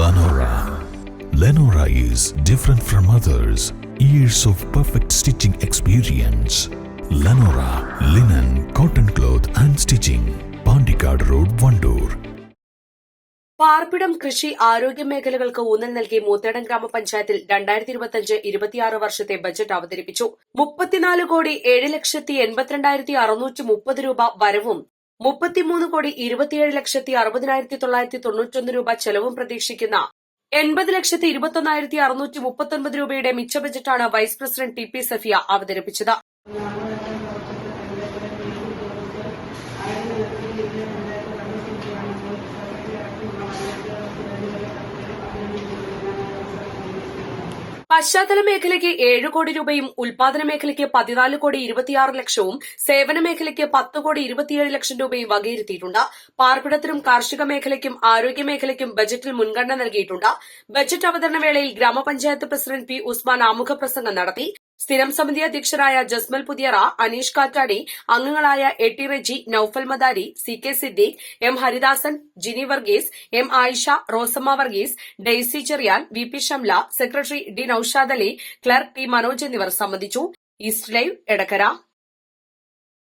Lenora. Lenora is different from others. Years of perfect stitching experience. Lenora linen, cotton cloth and stitching. Pandikad Road, Vandoor. പാർപ്പിടം, കൃഷി, ആരോഗ്യ മേഖലകൾക്ക് ഊന്നൽ നൽകി മൂത്തേടം ഗ്രാമപഞ്ചായത്തിൽ 2025-26 വർഷത്തെ ബജറ്റ് അവതരിപ്പിച്ചു. 34,07,82,630 രൂപ വരവും 33,27,60,991 രൂപ ചെലവും പ്രതീക്ഷിക്കുന്ന 80,21,639 രൂപയുടെ മിച്ച ബജറ്റാണ് vice president T P Safiya അവതരിപ്പിച്ചത്. പശ്ചാത്തല മേഖലയ്ക്ക് 7 കോടി രൂപയും ഉൽപാദന മേഖലയ്ക്ക് 14,26,00,000 സേവന മേഖലയ്ക്ക് 10,27,00,000 രൂപയും വകയിരുത്തിയിട്ടുണ്ട്. പാർപ്പിടത്തിനും കാർഷിക മേഖലയ്ക്കും ആരോഗ്യ മേഖലയ്ക്കും ബജറ്റിൽ മുൻഗണന നൽകിയിട്ടുണ്ട്. ബജറ്റ് അവതരണ വേളയിൽ ഗ്രാമപഞ്ചായത്ത് പ്രസിഡന്റ് പി ഉസ്മാൻ ആമുഖ പ്രസംഗം നടത്തി. സ്ഥിരം സമിതി അധ്യക്ഷരായ ജസ്മൽ പുതിയറ, അനീഷ് കാറ്റാടി, അംഗങ്ങളായ A T Reji, Noufal Madari, C K Siddique, M Haridasan, Jini Varghese, M Ayisha, Rosamma Varghese, Daisy Cheriyan, V P Shamla, secretary D Noushad Ali, clerk T Manoj എന്നിവർ സംബന്ധിച്ചു. East Live, Edakkara.